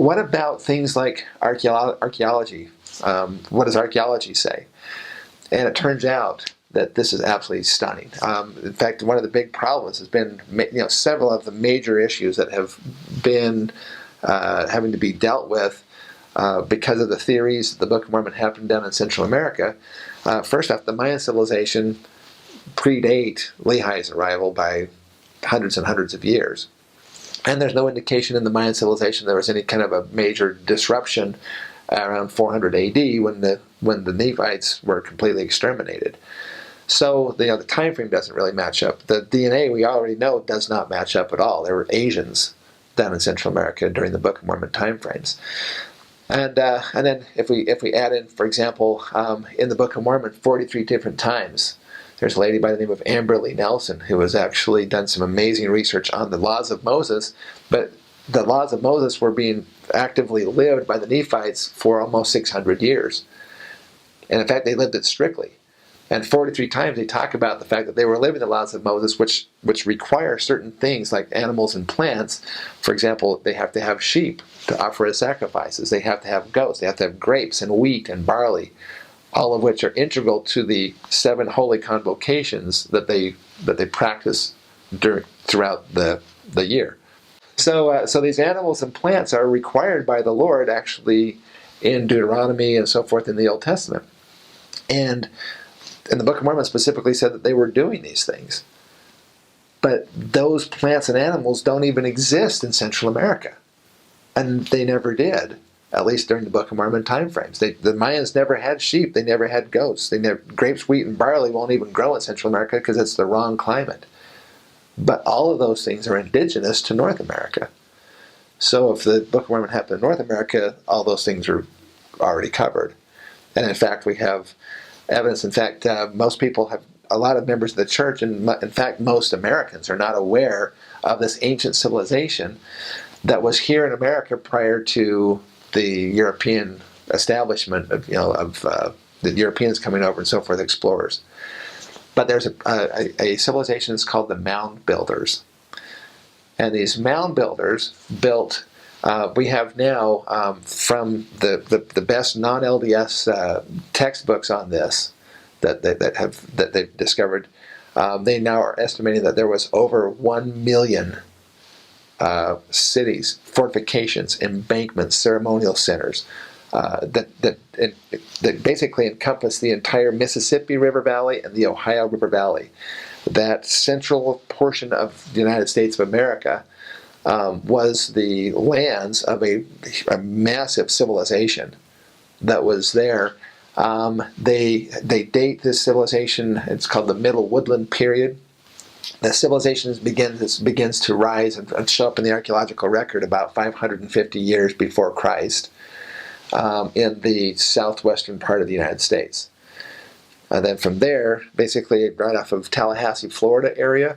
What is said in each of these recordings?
what about things like archaeology? What does archaeology say? And it turns out that this is absolutely stunning. In fact, one of the big problems has been, several of the major issues that have been having to be dealt with because of the theories the Book of Mormon happened down in Central America. First off, the Mayan civilization predate Lehi's arrival by hundreds and hundreds of years. And there's no indication in the Mayan civilization there was any kind of a major disruption around 400 AD when the Nephites were completely exterminated. So the time frame doesn't really match up. The DNA we already know does not match up at all. There were Asians down in Central America during the Book of Mormon time frames. And then if we add in, for example, in the Book of Mormon, 43 different times, there's a lady by the name of Amber Lee Nelson who has actually done some amazing research on the laws of Moses, but the laws of Moses were being actively lived by the Nephites for almost 600 years. And in fact, they lived it strictly. And 43 times they talk about the fact that they were living the laws of Moses, which require certain things like animals and plants. For example, they have to have sheep to offer as sacrifices. They have to have goats. They have to have grapes and wheat and barley, all of which are integral to the 7 holy convocations that they practice throughout the year. So these animals and plants are required by the Lord actually in Deuteronomy and so forth in the Old Testament. And the Book of Mormon specifically said that they were doing these things. But those plants and animals don't even exist in Central America. And they never did, at least during the Book of Mormon time frames. The Mayans never had sheep. They never had goats. Grapes, wheat, and barley won't even grow in Central America because it's the wrong climate. But all of those things are indigenous to North America. So if the Book of Mormon happened in North America, all those things are already covered. And in fact, we have evidence. In fact, most people have, a lot of members of the church, and in fact most Americans are not aware of this ancient civilization that was here in America prior to the European establishment of the Europeans coming over and so forth, explorers. But there's a civilization that's called the Mound builders. And these Mound builders built, we have now from the best non-LDS textbooks on this that they've discovered, they now are estimating that there was over 1 million cities, fortifications, embankments, ceremonial centers that basically encompass the entire Mississippi River Valley and the Ohio River Valley. That central portion of the United States of America was the lands of a massive civilization that was there. They date this civilization, it's called the Middle Woodland period. The civilization begins to rise and show up in the archaeological record about 550 years before Christ in the southwestern part of the United States. And then from there, basically right off of Tallahassee, Florida area,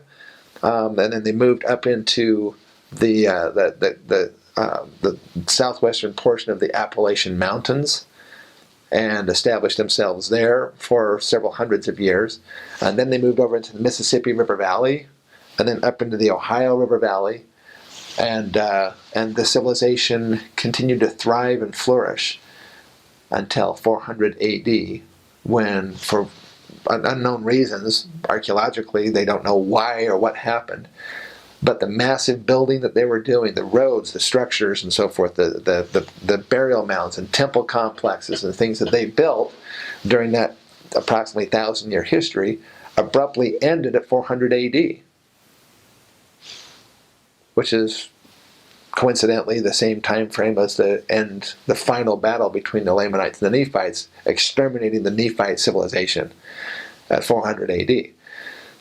and then they moved up into the southwestern portion of the Appalachian Mountains and established themselves there for several hundreds of years. And then they moved over into the Mississippi River Valley, and then up into the Ohio River Valley, and the civilization continued to thrive and flourish until 400 AD, when, for unknown reasons, archaeologically, they don't know why or what happened, but the massive building that they were doing, the roads, the structures, and so forth, the burial mounds and temple complexes and things that they built during that approximately 1,000-year history abruptly ended at 400 AD, which is coincidentally the same time frame as the final battle between the Lamanites and the Nephites, exterminating the Nephite civilization at 400 AD.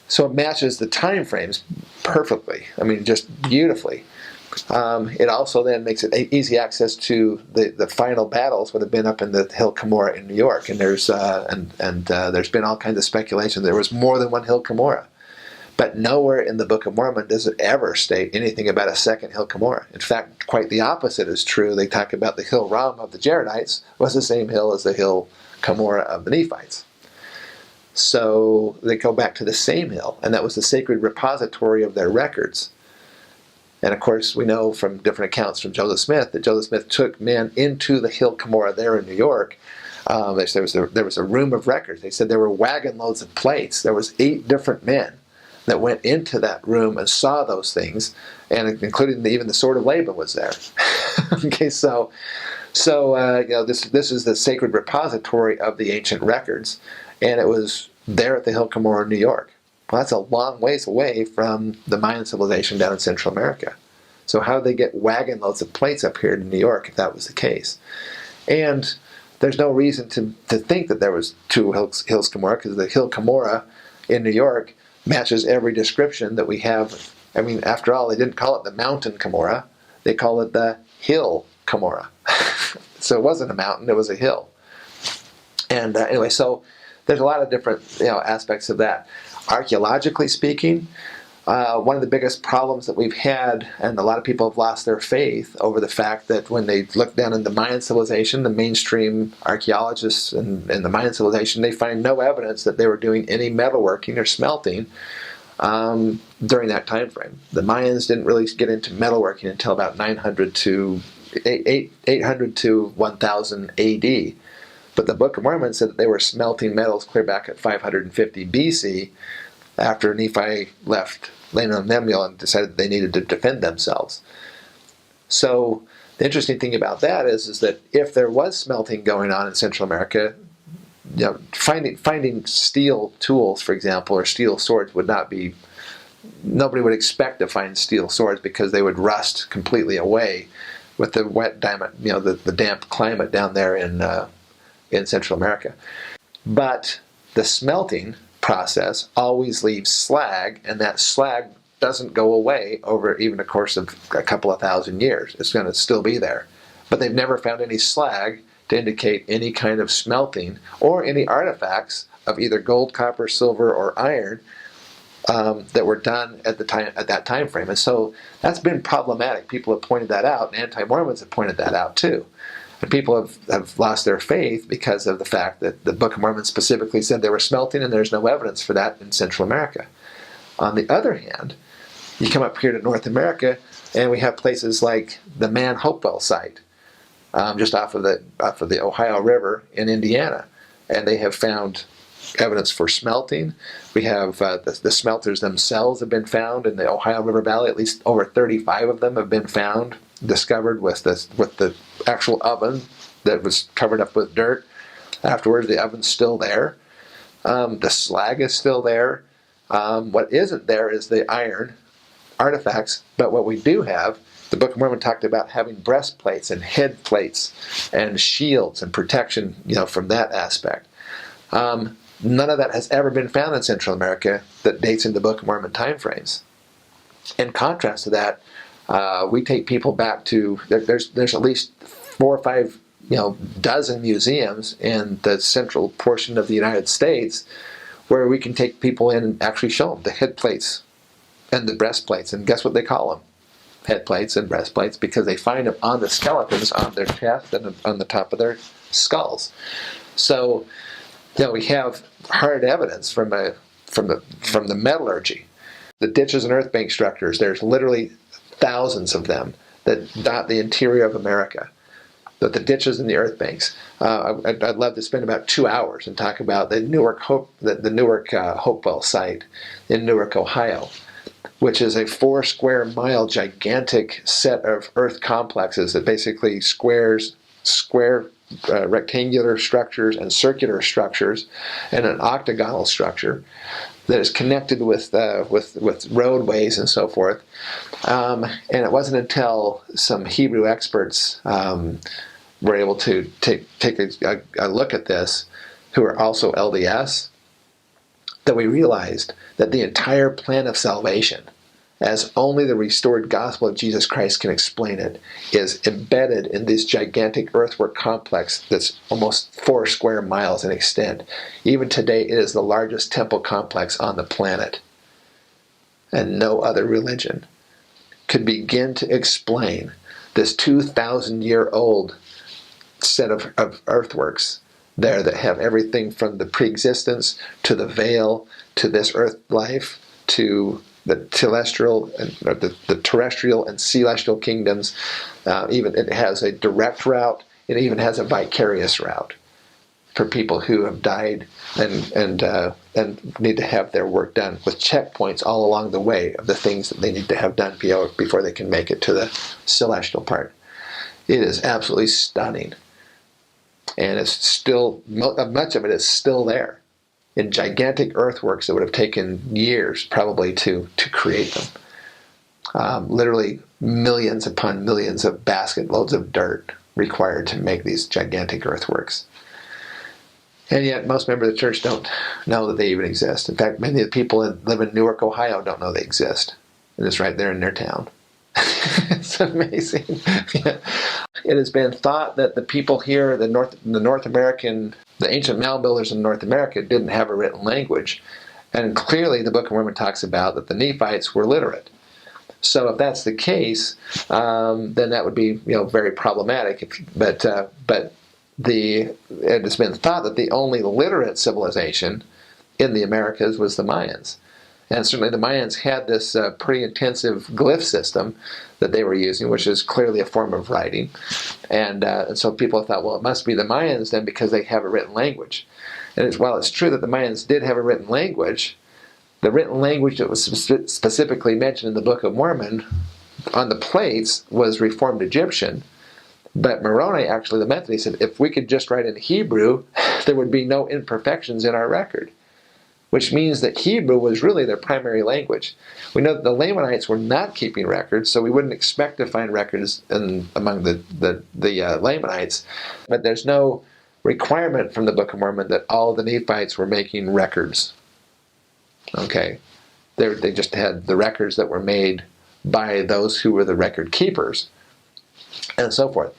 So it matches the time frames perfectly. I mean, just beautifully. It also then makes it easy access to the final battles would have been up in the Hill Cumorah in New York, and there's been all kinds of speculation there was more than one Hill Cumorah. But nowhere in the Book of Mormon does it ever state anything about a second Hill Cumorah. In fact, quite the opposite is true. They talk about the Hill Ram of the Jaredites was the same hill as the Hill Cumorah of the Nephites. So they go back to the same hill, and that was the sacred repository of their records. And of course, we know from different accounts from Joseph Smith that Joseph Smith took men into the Hill Cumorah there in New York. There was a room of records. They said there were wagon loads of plates. There was 8 different men that went into that room and saw those things, and including even the sword of Laban was there. Okay, so this is the sacred repository of the ancient records, and it was there at the Hill Cumorah, New York. Well, that's a long ways away from the Mayan civilization down in Central America. So how did they get wagon loads of plates up here to New York if that was the case? And there's no reason to think that there was 2 Hills Cumorah, because the Hill Cumorah in New York matches every description that we have. I mean, after all, they didn't call it the mountain Cumorah. They called it the Hill Cumorah. So it wasn't a mountain, it was a hill. And anyway, so there's a lot of different aspects of that. Archaeologically speaking, one of the biggest problems that we've had, and a lot of people have lost their faith over the fact that when they look down in the Mayan civilization, the mainstream archaeologists in the Mayan civilization, they find no evidence that they were doing any metalworking or smelting during that time frame. The Mayans didn't really get into metalworking until about 800 to 1000 AD. But the Book of Mormon said that they were smelting metals clear back at 550 BC, after Nephi left Lemuel and decided that they needed to defend themselves. So the interesting thing about that is that if there was smelting going on in Central America, finding steel tools, for example, or steel swords would not be. Nobody would expect to find steel swords because they would rust completely away with the wet the damp climate down there in Central America. But the smelting process always leaves slag, and that slag doesn't go away over even a course of a couple of thousand years. It's going to still be there. But they've never found any slag to indicate any kind of smelting or any artifacts of either gold, copper, silver, or iron that were done at that time frame. And so that's been problematic. People have pointed that out, and anti-Mormons have pointed that out too. And people have lost their faith because of the fact that the Book of Mormon specifically said they were smelting, and there's no evidence for that in Central America. On the other hand, you come up here to North America, and we have places like the Man Hopewell site, just off of the Ohio River in Indiana, and they have found evidence for smelting. We have the smelters themselves have been found in the Ohio River Valley. At least over 35 of them have been discovered with the actual oven that was covered up with dirt. Afterwards, the oven's still there. The slag is still there. What isn't there is the iron artifacts. But what we do have, the Book of Mormon talked about having breastplates and head plates and shields and protection, from that aspect. None of that has ever been found in Central America that dates in the Book of Mormon timeframes. In contrast to that, we take people back to there's at least 4 or 5 dozen museums in the central portion of the United States where we can take people in and actually show them the head plates and the breastplates. And guess what they call them? Head plates and breastplates, because they find them on the skeletons on their chest and on the top of their skulls. So we have hard evidence from the metallurgy. The ditches and earth bank structures, there's literally thousands of them that dot the interior of America. The ditches and the earth banks. I'd love to spend about 2 hours and talk about the Newark Hopewell site in Newark, Ohio, which is a 4 square mile gigantic set of earth complexes that basically square rectangular structures and circular structures and an octagonal structure that is connected with roadways and so forth. And it wasn't until some Hebrew experts were able to take a look at this, who are also LDS, that we realized that the entire plan of salvation, as only the restored gospel of Jesus Christ can explain it, is embedded in this gigantic earthwork complex that's almost 4 square miles in extent. Even today, it is the largest temple complex on the planet. And no other religion could begin to explain this 2,000-year-old set of earthworks there that have everything from the pre-existence to the veil to this earth life to the terrestrial and celestial kingdoms. Even it has a direct route. It even has a vicarious route for people who have died and need to have their work done, with checkpoints all along the way of the things that they need to have done before they can make it to the celestial part. It is absolutely stunning, and it's still, much of it is still there in gigantic earthworks that would have taken years probably to create them. Literally millions upon millions of basket loads of dirt required to make these gigantic earthworks. And yet most members of the church don't know that they even exist. In fact, many of the people that live in Newark, Ohio don't know they exist. And it's right there in their town. It's amazing. Yeah. It has been thought that the people here, the ancient mound builders in North America, didn't have a written language. And clearly the Book of Mormon talks about that the Nephites were literate. So if that's the case, then that would be very problematic. But it has been thought that the only literate civilization in the Americas was the Mayans. And certainly the Mayans had this pretty intensive glyph system that they were using, which is clearly a form of writing. And so people thought, well, it must be the Mayans then because they have a written language. And while it's true that the Mayans did have a written language, the written language that was specifically mentioned in the Book of Mormon on the plates was Reformed Egyptian. But Moroni, actually, the Methodist, said if we could just write in Hebrew, there would be no imperfections in our record. Which means that Hebrew was really their primary language. We know that the Lamanites were not keeping records, so we wouldn't expect to find records among the Lamanites. But there's no requirement from the Book of Mormon that all the Nephites were making records. Okay, they just had the records that were made by those who were the record keepers, and so forth.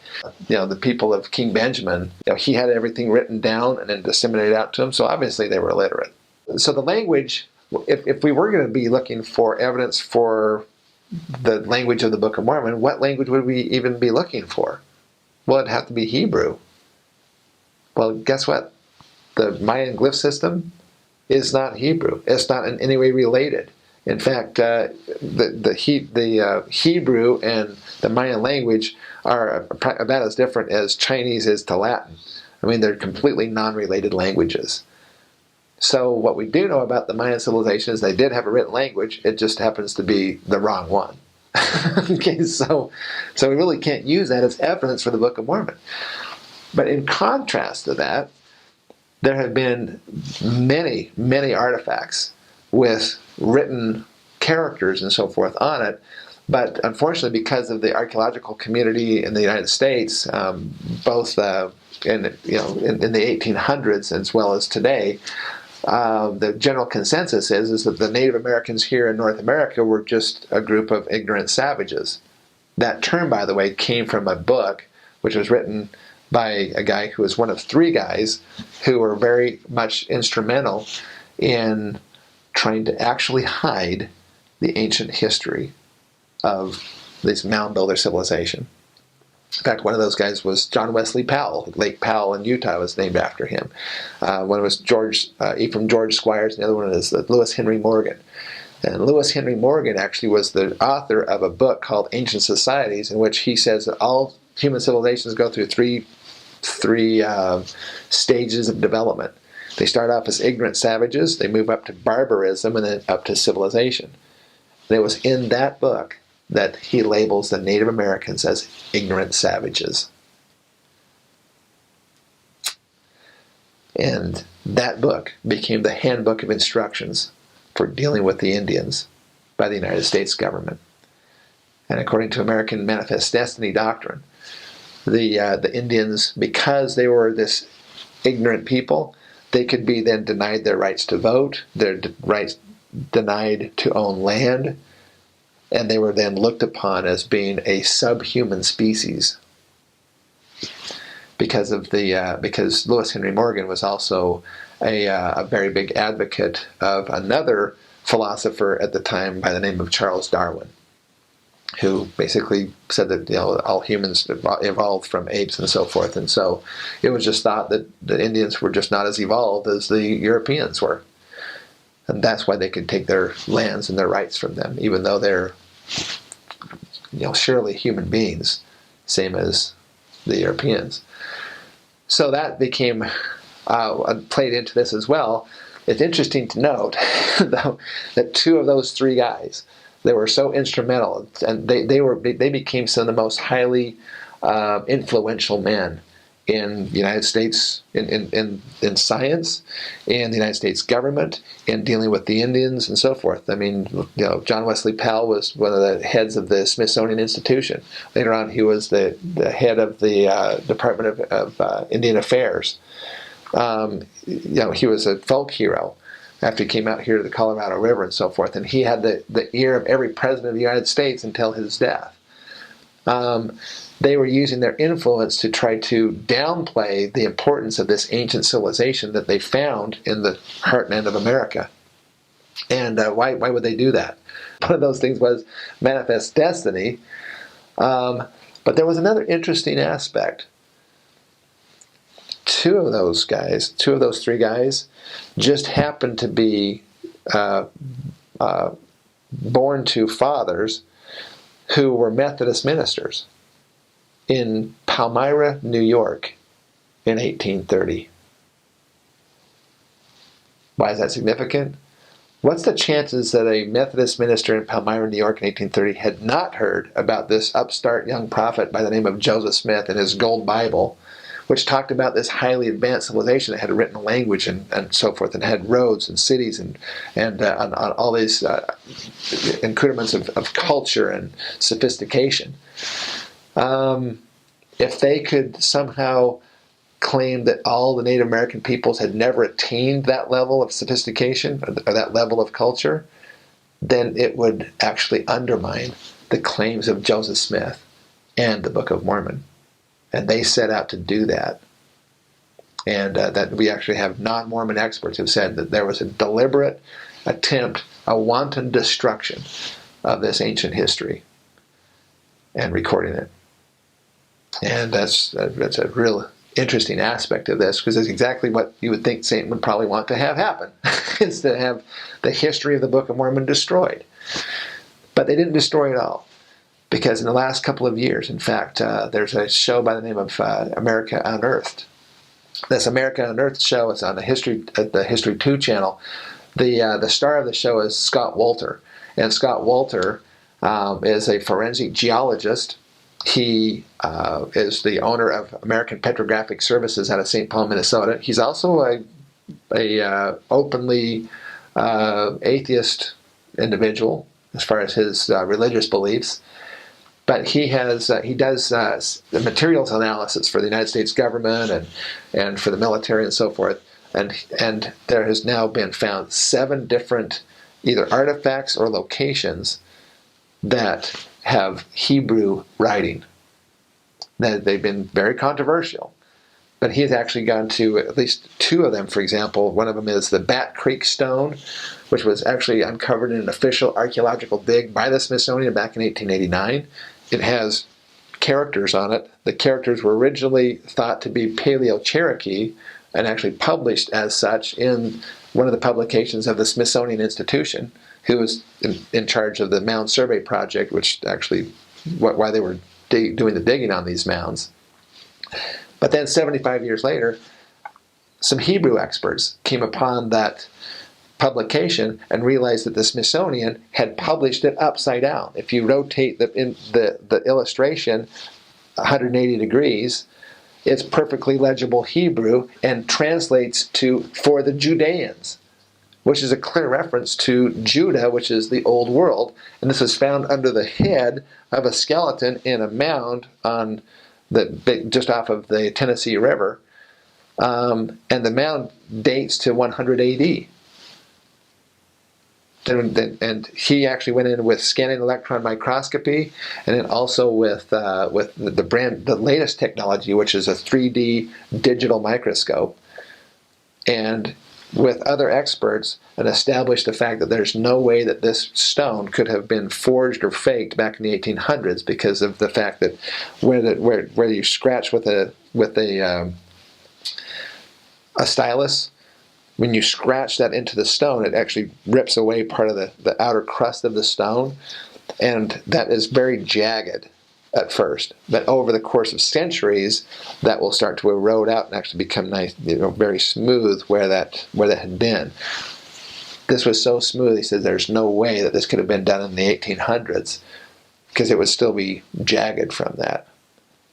The people of King Benjamin, he had everything written down and then disseminated out to them, so obviously they were illiterate. So the language, if we were going to be looking for evidence for the language of the Book of Mormon, what language would we even be looking for? Well, it'd have to be Hebrew. Well, guess what? The Mayan glyph system is not Hebrew. It's not in any way related. In fact, the Hebrew and the Mayan language are about as different as Chinese is to Latin. I mean, they're completely non-related languages. So what we do know about the Mayan civilization is they did have a written language. It just happens to be the wrong one. Okay, so we really can't use that as evidence for the Book of Mormon. But in contrast to that, there have been many, many artifacts with written characters and so forth on it. But unfortunately, because of the archaeological community in the United States, both in the 1800s as well as today, the general consensus is that the Native Americans here in North America were just a group of ignorant savages. That term, by the way, came from a book which was written by a guy who was one of three guys who were very much instrumental in trying to actually hide the ancient history of this mound builder civilization. In fact, one of those guys was John Wesley Powell. Lake Powell in Utah was named after him. One was Ephraim George Squires, and the other one is Lewis Henry Morgan. And Lewis Henry Morgan actually was the author of a book called Ancient Societies, in which he says that all human civilizations go through three stages of development. They start off as ignorant savages, they move up to barbarism, and then up to civilization. And it was in that book that he labels the Native Americans as ignorant savages. And that book became the handbook of instructions for dealing with the Indians by the United States government. And according to American Manifest Destiny doctrine, the Indians, because they were this ignorant people, they could be then denied their rights to vote, their rights denied to own land, and they were then looked upon as being a subhuman species because Lewis Henry Morgan was also a very big advocate of another philosopher at the time by the name of Charles Darwin, who basically said that all humans evolved from apes and so forth, and so it was just thought that the Indians were just not as evolved as the Europeans were. And that's why they could take their lands and their rights from them, even though they're, surely human beings, same as the Europeans. So that became played into this as well. It's interesting to note, though, that two of those three guys, they were so instrumental, and they became some of the most highly influential men in the United States, in science, in the United States government, in dealing with the Indians and so forth. I mean, John Wesley Powell was one of the heads of the Smithsonian Institution. Later on, he was the head of the Department of Indian Affairs. He was a folk hero after he came out here to the Colorado River and so forth, and he had the ear of every president of the United States until his death. They were using their influence to try to downplay the importance of this ancient civilization that they found in the heartland of America. And why would they do that? One of those things was manifest destiny. But there was another interesting aspect. Two of those three guys, just happened to be born to fathers who were Methodist ministers in Palmyra, New York, in 1830. Why is that significant? What's the chances that a Methodist minister in Palmyra, New York in 1830 had not heard about this upstart young prophet by the name of Joseph Smith and his Gold Bible, which talked about this highly advanced civilization that had a written language and so forth, and had roads and cities and all these accoutrements of culture and sophistication. If they could somehow claim that all the Native American peoples had never attained that level of sophistication or that level of culture, then it would actually undermine the claims of Joseph Smith and the Book of Mormon. And they set out to do that. And that we actually have non-Mormon experts who said that there was a deliberate attempt, a wanton destruction of this ancient history and recording it. And that's a real interesting aspect of this, because it's exactly what you would think Satan would probably want to have happen, is to have the history of the Book of Mormon destroyed. But they didn't destroy it all. Because in the last couple of years, in fact, there's a show by the name of America Unearthed. This America Unearthed show is on the History 2 channel. The star of the show is Scott Wolter. And Scott Wolter is a forensic geologist. He is the owner of American Petrographic Services out of St. Paul, Minnesota. He's also a openly atheist individual as far as his religious beliefs. But he does the materials analysis for the United States government and for the military and so forth. And there has now been found 7 different either artifacts or locations that have Hebrew writing. They've been very controversial. But he has actually gone to at least 2 of them. For example, one of them is the Bat Creek Stone, which was actually uncovered in an official archaeological dig by the Smithsonian back in 1889. It has characters on it. The characters were originally thought to be Paleo-Cherokee and actually published as such in one of the publications of the Smithsonian Institution, who was in charge of the Mound Survey Project, which actually, why they were doing the digging on these mounds. But then 75 years later, some Hebrew experts came upon that publication and realized that the Smithsonian had published it upside down. If you rotate the illustration 180 degrees, it's perfectly legible Hebrew and translates to "for the Judeans," which is a clear reference to Judah, which is the old world. And this was found under the head of a skeleton in a mound on just off of the Tennessee River. And the mound dates to 100 AD. And he actually went in with scanning electron microscopy, and then also with the latest technology, which is a 3D digital microscope, and with other experts, and established the fact that there's no way that this stone could have been forged or faked back in the 1800s, because of the fact that where you scratch with a stylus, when you scratch that into the stone, it actually rips away part of the outer crust of the stone, and that is very jagged at first. But over the course of centuries, that will start to erode out and actually become nice, very smooth where that had been. This was so smooth, he says, there's no way that this could have been done in the 1800s, because it would still be jagged from that.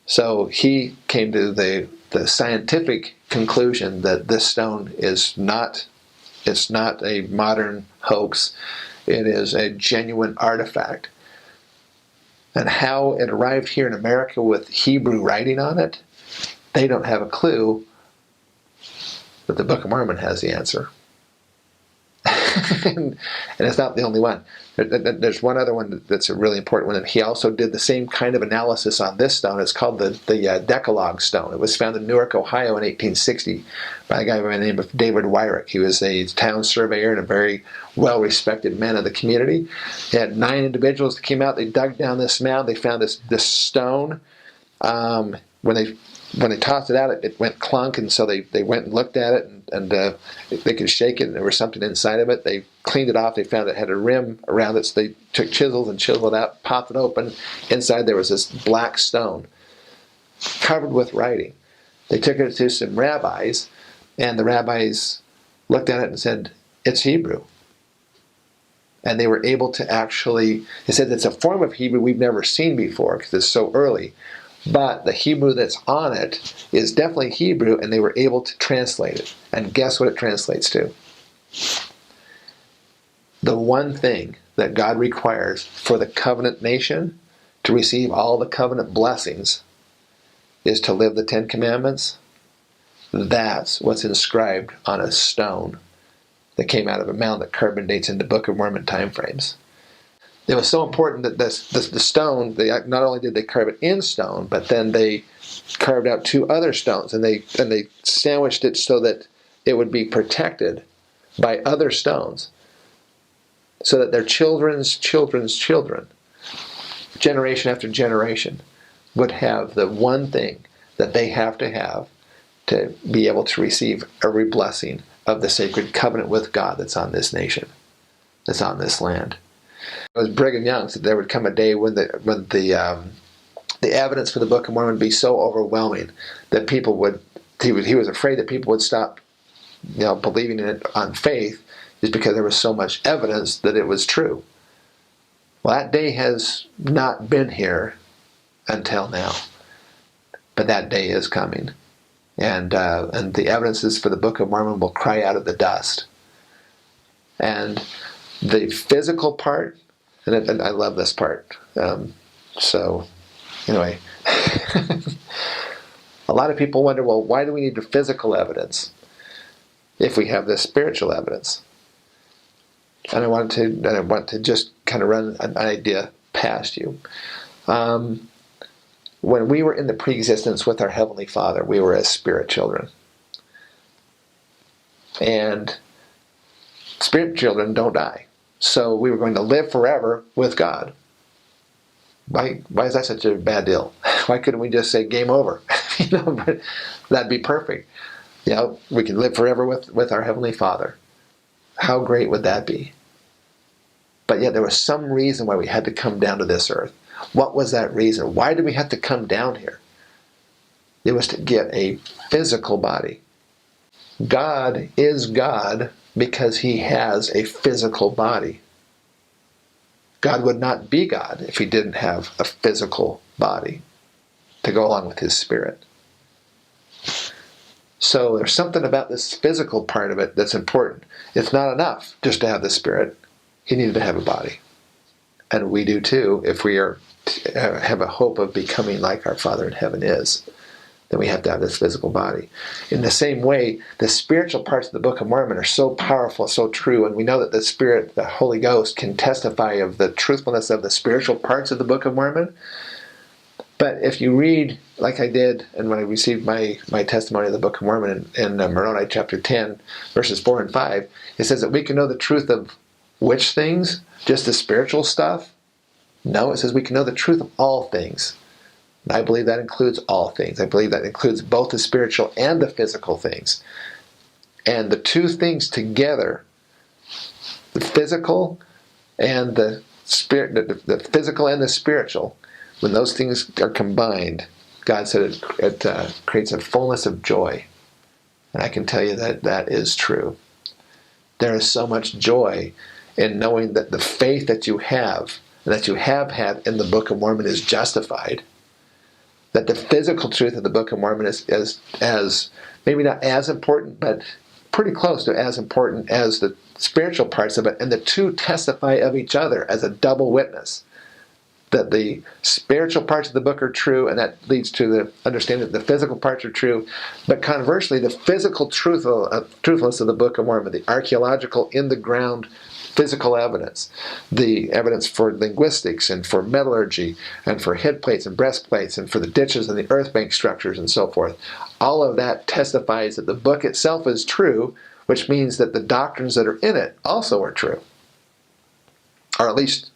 So he came to the scientific conclusion that this stone is not a modern hoax. It is a genuine artifact. And how it arrived here in America with Hebrew writing on it, they don't have a clue, but the Book of Mormon has the answer. And it's not the only one. There's one other one that's a really important one, and he also did the same kind of analysis on this stone. It's called the Decalogue stone. It was found in Newark, Ohio in 1860 by a guy by the name of David Wyrick. He was a town surveyor and a very well-respected man of the community. He had 9 individuals that came out. They dug down this mound. They found this stone. When they tossed it out, it went clunk, and so they went and looked at it, and they could shake it, and there was something inside of it. They cleaned it off. They found it had a rim around it, so they took chisels and chiseled it out, popped it open. Inside there was this black stone covered with writing. They took it to some rabbis, and the rabbis looked at it and said, it's Hebrew. And they were able to actually, they said it's a form of Hebrew we've never seen before because it's so early. But the Hebrew that's on it is definitely Hebrew, and they were able to translate it. And guess what it translates to? The one thing that God requires for the covenant nation to receive all the covenant blessings is to live the 10 Commandments. That's what's inscribed on a stone that came out of a mound that carbon dates into Book of Mormon timeframes. It was so important that the stone, not only did they carve it in stone, but then they carved out 2 other stones, and they sandwiched it so that it would be protected by other stones, so that their children's children's children, generation after generation, would have the one thing that they have to be able to receive every blessing of the sacred covenant with God that's on this nation, that's on this land. It was Brigham Young said there would come a day when the evidence for the Book of Mormon would be so overwhelming that people would, he was afraid that people would stop, believing in it on faith, just because there was so much evidence that it was true. Well, that day has not been here until now, but that day is coming, and the evidences for the Book of Mormon will cry out of the dust. And the physical part, and I love this part. So, anyway, a lot of people wonder, well, why do we need the physical evidence if we have this spiritual evidence? And I want to just kind of run an idea past you. When we were in the pre-existence with our Heavenly Father, we were as spirit children. And spirit children don't die. So we were going to live forever with God. Why is that such a bad deal? Why couldn't we just say game over? But that'd be perfect. We can live forever with our Heavenly Father. How great would that be? But yet there was some reason why we had to come down to this earth. What was that reason? Why did we have to come down here? It was to get a physical body. God is God because He has a physical body. God would not be God if He didn't have a physical body to go along with His Spirit. So there's something about this physical part of it that's important. It's not enough just to have the Spirit. He needed to have a body. And we do too if we have a hope of becoming like our Father in heaven is. Then we have to have this physical body. In the same way, the spiritual parts of the Book of Mormon are so powerful, so true, and we know that the Spirit, the Holy Ghost, can testify of the truthfulness of the spiritual parts of the Book of Mormon. But if you read, like I did, and when I received my testimony of the Book of Mormon in Moroni chapter 10, verses 4 and 5, it says that we can know the truth of which things? Just the spiritual stuff? No, it says we can know the truth of all things. I believe that includes all things. I believe that includes both the spiritual and the physical things. And the two things together, the physical and the spirit, the physical and the spiritual, when those things are combined, God said it creates a fullness of joy. And I can tell you that that is true. There is so much joy in knowing that the faith that you have, and that you have had in the Book of Mormon, is justified. That the physical truth of the Book of Mormon is as maybe not as important, but pretty close to as important as the spiritual parts of it. And the two testify of each other as a double witness. That the spiritual parts of the book are true, and that leads to the understanding that the physical parts are true. But conversely, the physical truthfulness of the Book of Mormon, the archaeological, in-the-ground physical evidence, the evidence for linguistics and for metallurgy and for head plates and breastplates and for the ditches and the earth bank structures and so forth, all of that testifies that the book itself is true, which means that the doctrines that are in it also are true. Or at least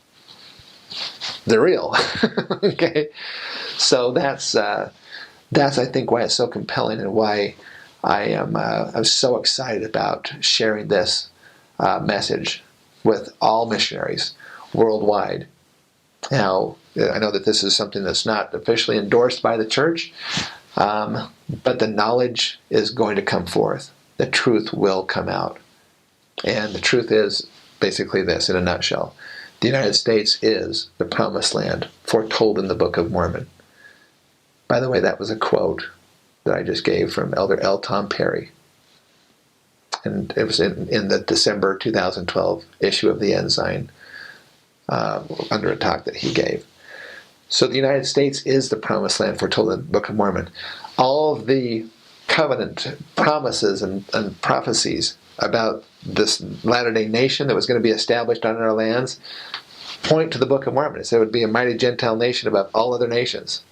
they're real. Okay, so that's I think why it's so compelling, and why I'm so excited about sharing this message with all missionaries worldwide. Now, I know that this is something that's not officially endorsed by the church, but the knowledge is going to come forth. The truth will come out, and the truth is basically this, in a nutshell. The United States is the promised land foretold in the Book of Mormon. By the way, that was a quote that I just gave from Elder L. Tom Perry. And it was in the December 2012 issue of the Ensign, under a talk that he gave. So the United States is the promised land foretold in the Book of Mormon. All of the covenant promises and prophecies about this Latter-day Nation that was going to be established on our lands point to the Book of Mormon. It said it would be a mighty Gentile nation above all other nations.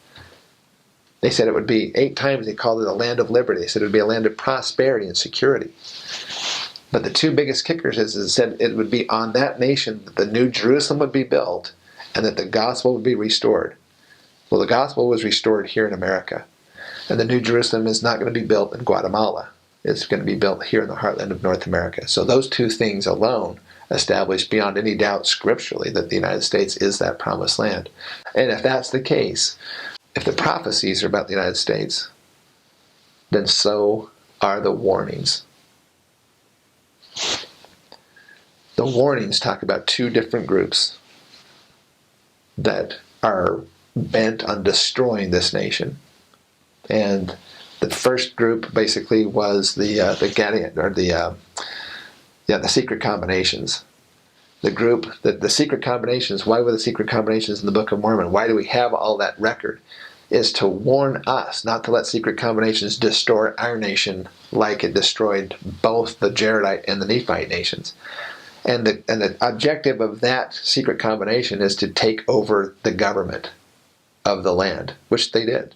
They said it would be 8 times, they called it a land of liberty. They said it would be a land of prosperity and security. But the two biggest kickers is it said it would be on that nation that the New Jerusalem would be built and that the gospel would be restored. Well, the gospel was restored here in America. And the New Jerusalem is not going to be built in Guatemala. It's going to be built here in the heartland of North America. So those two things alone establish beyond any doubt scripturally that the United States is that promised land. And if that's the case, if the prophecies are about the United States, then so are the warnings. The warnings talk about two different groups that are bent on destroying this nation. And the first group basically was the secret combinations. The secret combinations. Why were the secret combinations in the Book of Mormon? Why do we have all that record? Is to warn us not to let secret combinations destroy our nation like it destroyed both the Jaredite and the Nephite nations. And the objective of that secret combination is to take over the government of the land, which they did.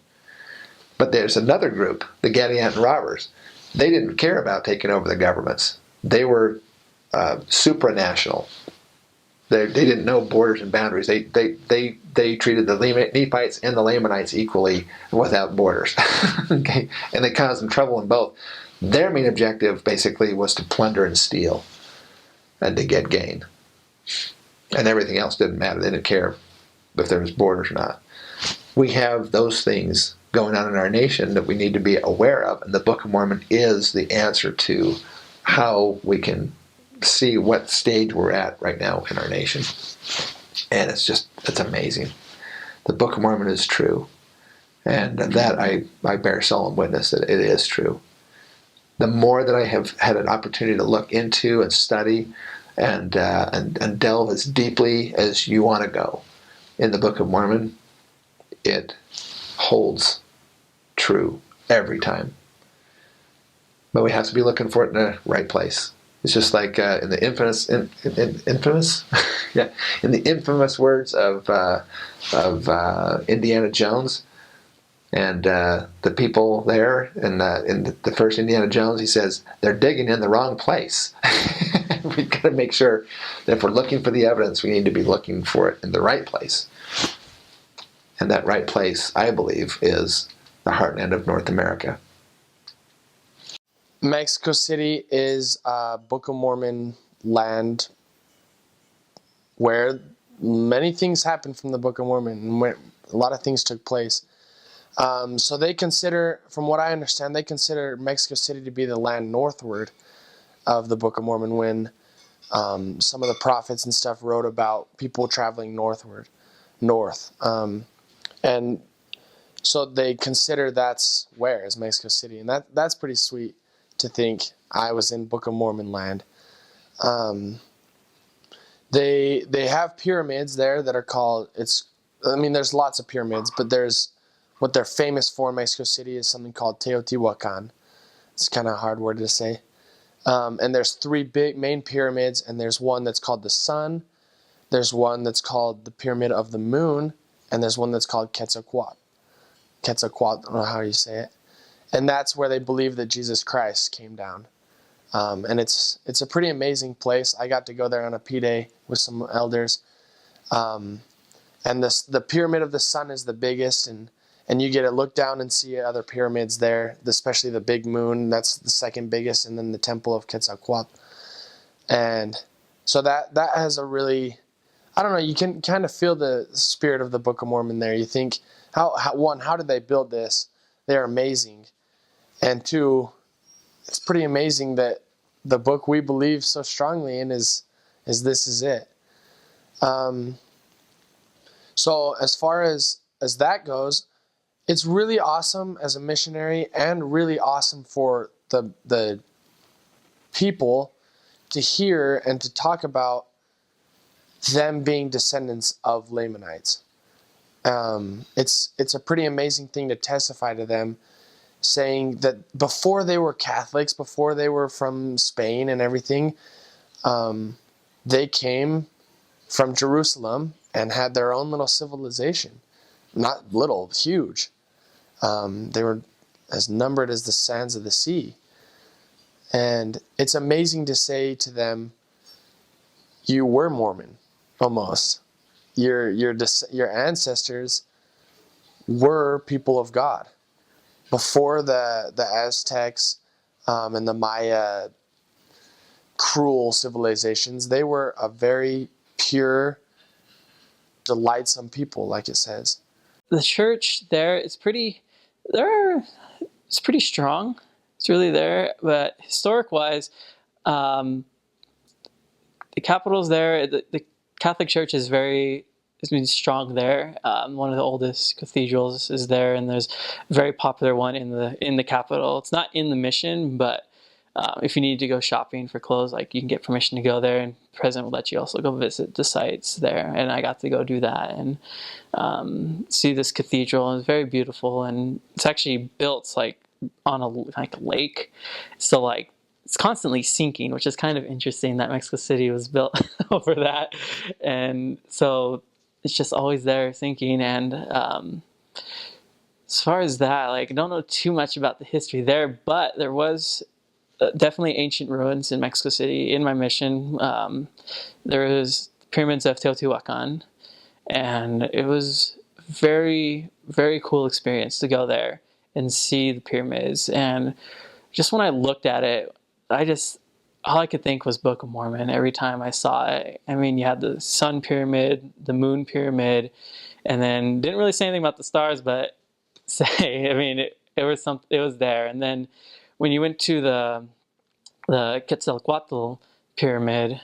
But there's another group, the Gadianton robbers. They didn't care about taking over the governments. They were supranational. They didn't know borders and boundaries. They treated the Nephites and the Lamanites equally without borders. Okay? And they caused them trouble in both. Their main objective basically was to plunder and steal and to get gain. And everything else didn't matter. They didn't care if there was borders or not. We have those things going on in our nation that we need to be aware of, and the Book of Mormon is the answer to how we can see what stage we're at right now in our nation. And it's amazing. The Book of Mormon is true, and that I bear solemn witness that it is true. The more that I have had an opportunity to look into and study and delve as deeply as you want to go in the Book of Mormon, it holds true every time. But we have to be looking for it in the right place. It's just like in the infamous words of Indiana Jones and the people there in the first Indiana Jones. He says they're digging in the wrong place. We've got to make sure that if we're looking for the evidence, we need to be looking for it in the right place. And that right place, I believe, is the heartland of North America. Mexico City is a Book of Mormon land where many things happened from the Book of Mormon, and where a lot of things took place. So they consider, from what I understand, they consider Mexico City to be the land northward of the Book of Mormon, when some of the prophets and stuff wrote about people traveling north. And so they consider that's where is Mexico City, and that's pretty sweet to think I was in Book of Mormon land. They have pyramids there that are called, there's lots of pyramids, but there's what they're famous for in Mexico City is something called Teotihuacan. It's kind of a hard word to say. And there's three big main pyramids, and there's one that's called the Sun, there's one that's called the Pyramid of the Moon, and there's one that's called Quetzalcoatl. I don't know how you say it. And that's where they believe that Jesus Christ came down. And it's a pretty amazing place. I got to go there on a P-Day with some elders. And the Pyramid of the Sun is the biggest, and you get to look down and see other pyramids there, especially the Big Moon. That's the second biggest, and then the Temple of Quetzalcoatl. And so that has a really, I don't know, you can kind of feel the spirit of the Book of Mormon there. You think, how did they build this? They're amazing. And two, it's pretty amazing that the book we believe so strongly in is this is it. So as far as that goes, it's really awesome as a missionary, and really awesome for the people to hear and to talk about them being descendants of Lamanites. It's a pretty amazing thing to testify to them, saying that before they were Catholics, before they were from Spain and everything, they came from Jerusalem and had their own little civilization. Not little, huge. They were as numbered as the sands of the sea. And it's amazing to say to them, you were Mormon, almost. Your ancestors were people of God. Before the Aztecs and the Maya cruel civilizations, they were a very pure, delightsome people, like it says. The church there is pretty strong. It's really there, but historic-wise, the capital's there. The Catholic Church is very strong there. One of the oldest cathedrals is there, and there's a very popular one in the capital. It's not in the mission, but if you need to go shopping for clothes, like, you can get permission to go there, and the president will let you also go visit the sites there. And I got to go do that and see this cathedral. And it's very beautiful, and it's actually built like on a lake, so like it's constantly sinking, which is kind of interesting that Mexico City was built over that. And so it's just always there sinking. And as far as that, like, I don't know too much about the history there, but there was definitely ancient ruins in Mexico City. In my mission, there was the pyramids of Teotihuacan, and it was very, very cool experience to go there and see the pyramids. And just when I looked at it, all I could think was Book of Mormon every time I saw it. I mean, you had the Sun Pyramid, the Moon Pyramid, and then didn't really say anything about the stars, but it was there. And then when you went to the Quetzalcoatl Pyramid,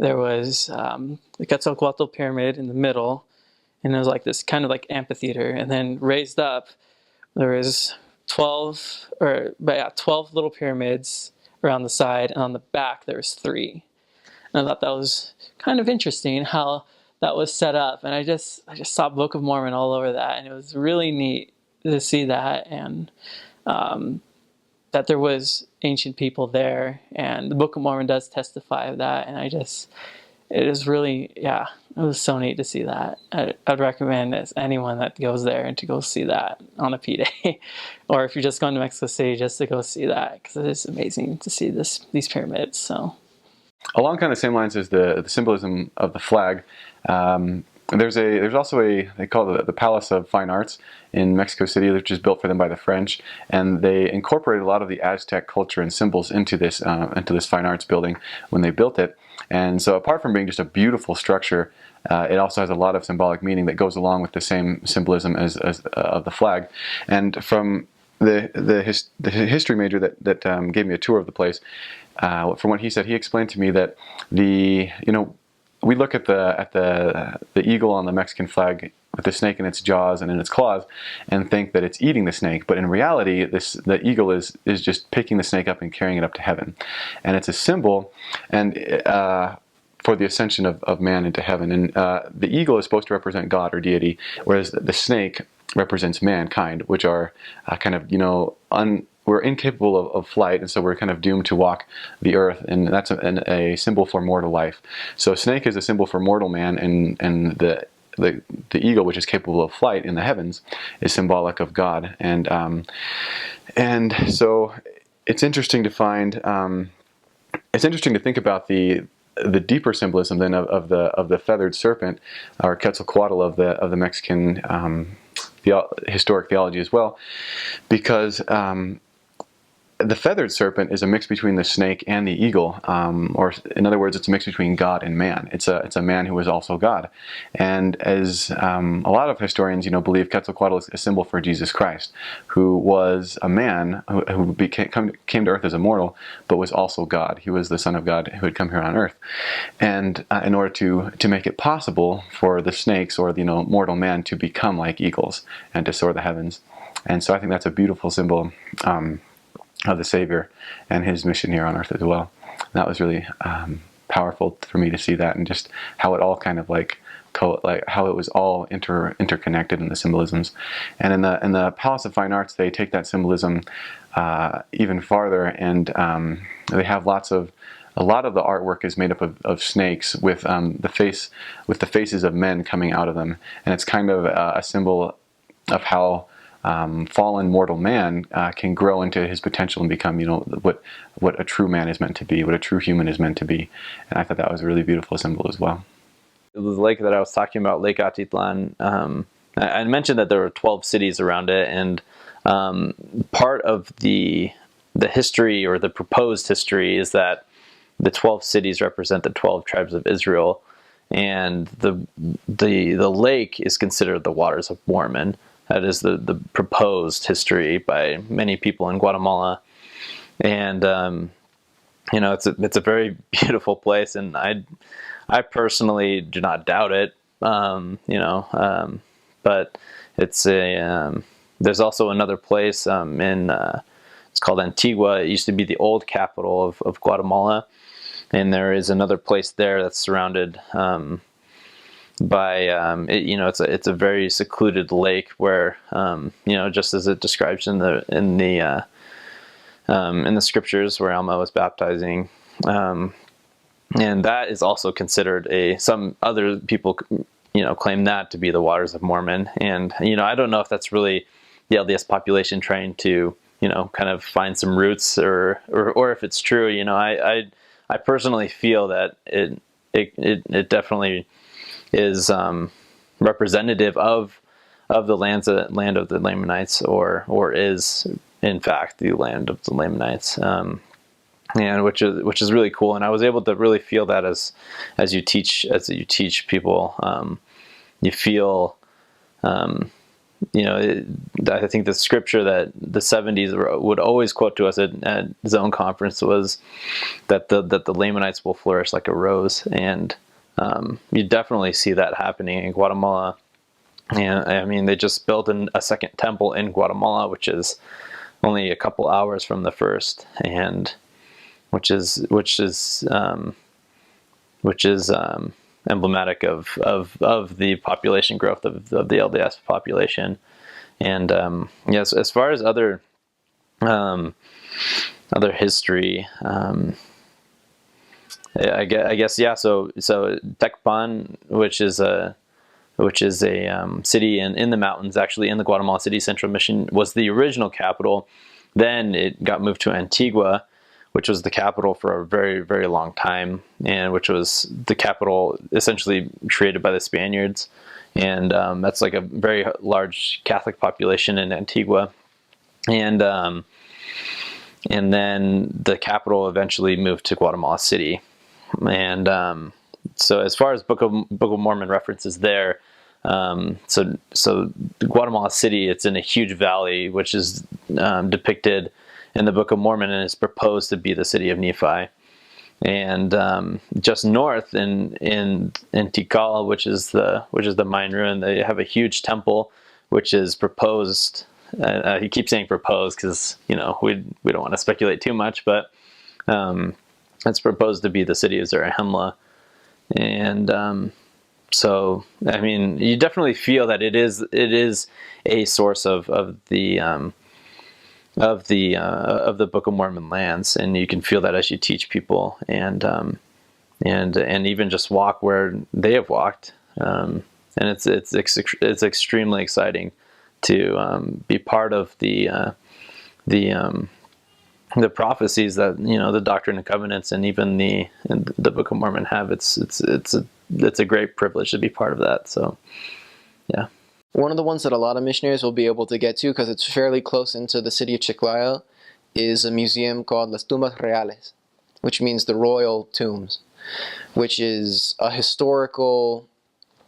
there was the Quetzalcoatl Pyramid in the middle, and it was like this kind of like amphitheater, and then raised up, there was 12 little pyramids around the side, and on the back there was 3. And I thought that was kind of interesting how that was set up, and I just saw Book of Mormon all over that, and it was really neat to see that, and that there was ancient people there, and the Book of Mormon does testify of that, and it is really, it was so neat to see that. I'd recommend anyone that goes there and to go see that on a P-Day, or if you're just going to Mexico City, just to go see that, because it is amazing to see these pyramids. So, along kind of the same lines as the symbolism of the flag, there's also they call it the Palace of Fine Arts in Mexico City, which is built for them by the French, and they incorporated a lot of the Aztec culture and symbols into this fine arts building when they built it. And so, apart from being just a beautiful structure, it also has a lot of symbolic meaning that goes along with the same symbolism as of the flag. And from the history major that gave me a tour of the place, from what he said, he explained to me that we look at the eagle on the Mexican flag with the snake in its jaws and in its claws and think that it's eating the snake, but in reality the eagle is just picking the snake up and carrying it up to heaven, and it's a symbol and for the ascension of man into heaven. And the eagle is supposed to represent God or deity, whereas the snake represents mankind, which are kind of we're incapable of flight, and so we're kind of doomed to walk the earth, and that's a symbol for mortal life. So snake is a symbol for mortal man, and the eagle, which is capable of flight in the heavens, is symbolic of God. And so it's interesting to find. It's interesting to think about the deeper symbolism then of the feathered serpent, or Quetzalcoatl of the Mexican historic theology as well, because the feathered serpent is a mix between the snake and the eagle, or in other words, it's a mix between God and man. It's a man who is also God, and as a lot of historians, believe Quetzalcoatl is a symbol for Jesus Christ, who was a man who came to earth as a mortal, but was also God. He was the Son of God who had come here on earth, and in order to make it possible for the snakes or mortal man to become like eagles and to soar the heavens. And so I think that's a beautiful symbol of the Savior and his mission here on earth as well. And that was really powerful for me to see that, and just how it all kind of how it was all interconnected in the symbolisms. And in the Palace of Fine Arts, they take that symbolism even farther, and they have a lot of the artwork is made up of snakes with the faces of men coming out of them, and it's kind of a symbol of how fallen mortal man can grow into his potential and become, what a true man is meant to be, what a true human is meant to be. And I thought that was a really beautiful symbol as well. The lake that I was talking about, Lake Atitlan, I mentioned that there were 12 cities around it, and part of the history, or the proposed history, is that the 12 cities represent the 12 tribes of Israel, and the lake is considered the waters of Mormon. That is the proposed history by many people in Guatemala, and it's a very beautiful place, and I personally do not doubt it, but it's there's also another place it's called Antigua. It used to be the old capital of Guatemala, and there is another place there that's surrounded by it's a very secluded lake where just as it describes in the scriptures where Alma was baptizing, and that is also considered some other people claim that to be the waters of Mormon. And I don't know if that's really the LDS population trying to kind of find some roots, or if it's true. I personally feel that it definitely is representative of the land of the Lamanites, or is in fact the land of the Lamanites, and which is really cool. And I was able to really feel that as you teach people, you feel I think the scripture that the 70s would always quote to us at Zone Conference was that the Lamanites will flourish like a rose, and you definitely see that happening in Guatemala. And I mean, they just built a second temple in Guatemala, which is only a couple hours from the first, and which is emblematic of the population growth of the LDS population. And yes, as far as other history, I guess yeah. So Tecpan, which is a city in the mountains, actually in the Guatemala City Central Mission, was the original capital. Then it got moved to Antigua, which was the capital for a very, very long time, and which was the capital essentially created by the Spaniards. And that's like a very large Catholic population in Antigua. And then the capital eventually moved to Guatemala City. And so as far as Book of Mormon references there, so Guatemala City, it's in a huge valley, which is depicted in the Book of Mormon, and is proposed to be the city of Nephi. And just north in Tikal, which is the Mayan ruin, they have a huge temple, which is proposed. He keeps saying proposed because we don't want to speculate too much, but it's proposed to be the city of Zarahemla. And so I mean, you definitely feel that it is a source of the Book of Mormon lands, and you can feel that as you teach people, and even just walk where they have walked, and it's extremely exciting to be part of the prophecies that the Doctrine and Covenants and even the Book of Mormon have. It's a great privilege to be part of that. So yeah. One of the ones that a lot of missionaries will be able to get to, because it's fairly close into the city of Chiclayo, is a museum called Las Tumbas Reales, which means the royal tombs, which is a historical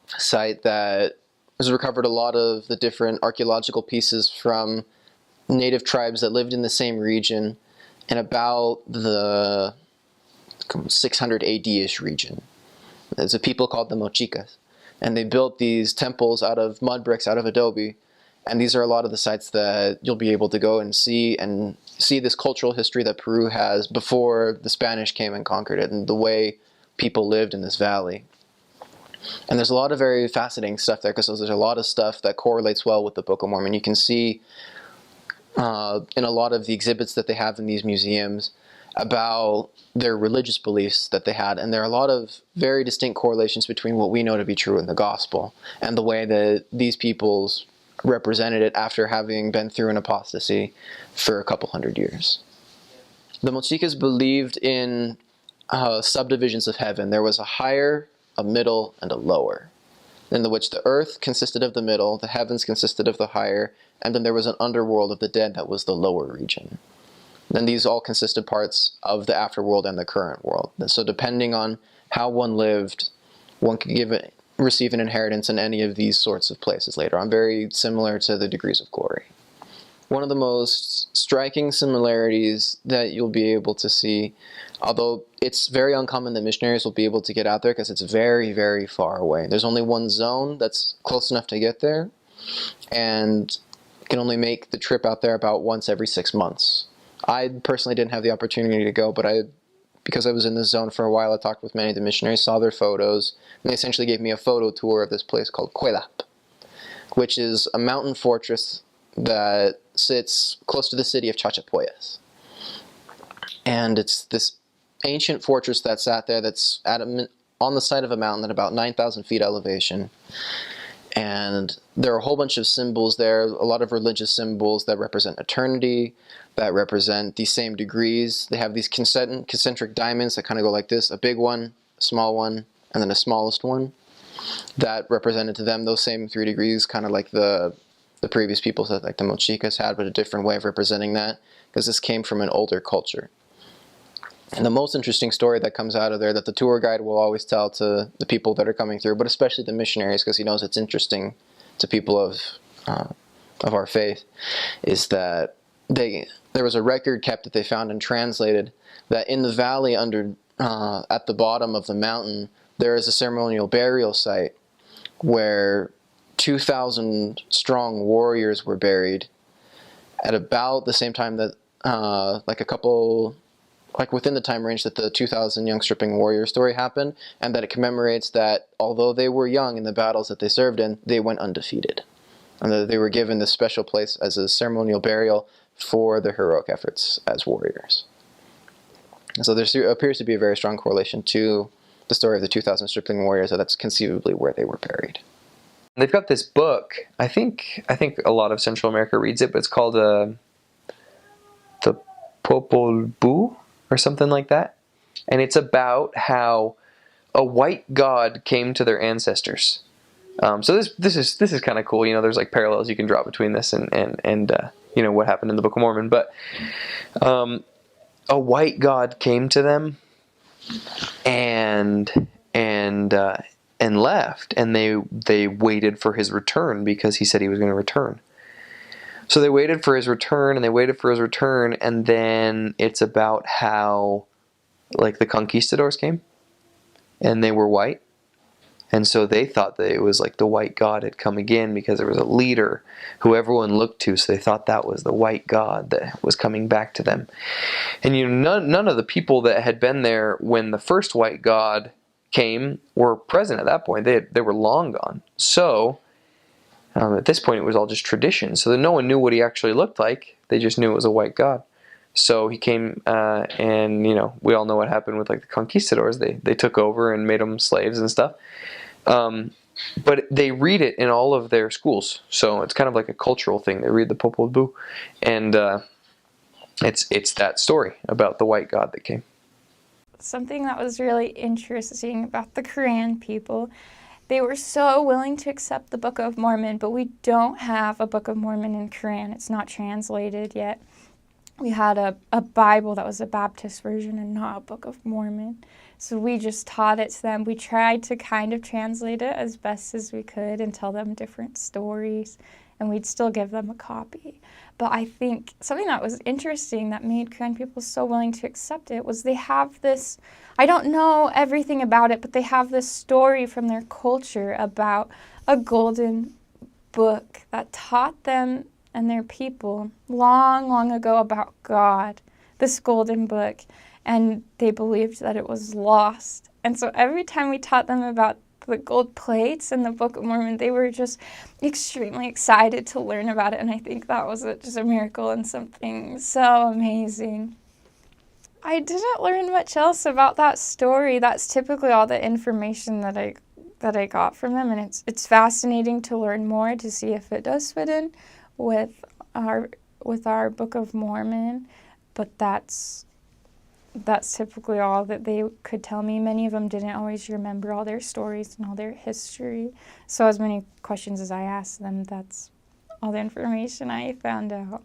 site that has recovered a lot of the different archaeological pieces from native tribes that lived in the same region in about the 600 AD-ish region. There's a people called the Mochicas. And they built these temples out of mud bricks, out of adobe. And these are a lot of the sites that you'll be able to go and see this cultural history that Peru has before the Spanish came and conquered it, and the way people lived in this valley. And there's a lot of very fascinating stuff there, because there's a lot of stuff that correlates well with the Book of Mormon. You can see in a lot of the exhibits that they have in these museums about their religious beliefs that they had, and there are a lot of very distinct correlations between what we know to be true in the gospel and the way that these peoples represented it after having been through an apostasy for a couple hundred years. The Mochicas believed in subdivisions of heaven. There was a higher, a middle, and a lower, in which the earth consisted of the middle, the heavens consisted of the higher, and then there was an underworld of the dead that was the lower region. Then these all consisted parts of the afterworld and the current world. So depending on how one lived, one could receive an inheritance in any of these sorts of places later on, very similar to the degrees of glory. One of the most striking similarities that you'll be able to see, although it's very uncommon that missionaries will be able to get out there because it's very, very far away. There's only one zone that's close enough to get there, and can only make the trip out there about once every 6 months. I personally didn't have the opportunity to go, but because I was in this zone for a while, I talked with many of the missionaries, saw their photos, and they essentially gave me a photo tour of this place called Cuelap, which is a mountain fortress that sits close to the city of Chachapoyas. And it's this ancient fortress that sat there that's on the side of a mountain at about 9,000 feet elevation. And there are a whole bunch of symbols there, a lot of religious symbols that represent eternity, that represent these same degrees. They have these concentric diamonds that kind of go like this, a big one, a small one, and then a smallest one. That represented to them those same 3 degrees, kind of like the previous peoples that like the Mochicas had, but a different way of representing that, because this came from an older culture. And the most interesting story that comes out of there that the tour guide will always tell to the people that are coming through, but especially the missionaries, because he knows it's interesting to people of our faith, is that there was a record kept that they found and translated that in the valley under at the bottom of the mountain there is a ceremonial burial site where 2,000 strong warriors were buried at about the same time that within the time range that the 2,000 young stripping warrior story happened, and that it commemorates that although they were young in the battles that they served in, they went undefeated, and that they were given this special place as a ceremonial burial for their heroic efforts as warriors. And so there appears to be a very strong correlation to the story of the 2,000 stripling warriors, that that's conceivably where they were buried. They've got this book. I think a lot of Central America reads it, but it's called the Popol Vuh. or something like that. And it's about how a white god came to their ancestors. So this is kind of cool. You know, there's like parallels you can draw between this and you know, what happened in the Book of Mormon. But a white god came to them and left, and they waited for his return because he said he was going to return. So they waited for his return, and they waited for his return, and then it's about how, like, the conquistadors came, and they were white, and so they thought that it was like the white god had come again because there was a leader who everyone looked to, so they thought that was the white god that was coming back to them. And you know, none of the people that had been there when the first white god came were present at that point. They were long gone. So at this point, it was all just tradition. So that no one knew what he actually looked like. They just knew it was a white god. So he came, and you know, we all know what happened with like the conquistadors. They took over and made them slaves and stuff. But they read it in all of their schools. So it's kind of like a cultural thing. They read the Popol Vuh, and it's that story about the white god that came. Something that was really interesting about the Quran people, they were so willing to accept the Book of Mormon, but we don't have a Book of Mormon in Quran. It's not translated yet. We had a Bible that was a Baptist version and not a Book of Mormon. So we just taught it to them. We tried to kind of translate it as best as we could and tell them different stories, and we'd still give them a copy. But I think something that was interesting that made Quran people so willing to accept it was they have this, I don't know everything about it, but they have this story from their culture about a golden book that taught them and their people long, long ago about God, this golden book, and they believed that it was lost. And so every time we taught them about the gold plates in the Book of Mormon, they were just extremely excited to learn about it, and I think that was just a miracle and something so amazing. I didn't learn much else about that story. That's typically all the information that I got from them, and it's fascinating to learn more to see if it does fit in with our Book of Mormon, but that's typically all that they could tell me. Many of them didn't always remember all their stories and all their history. So as many questions as I asked them, that's all the information I found out.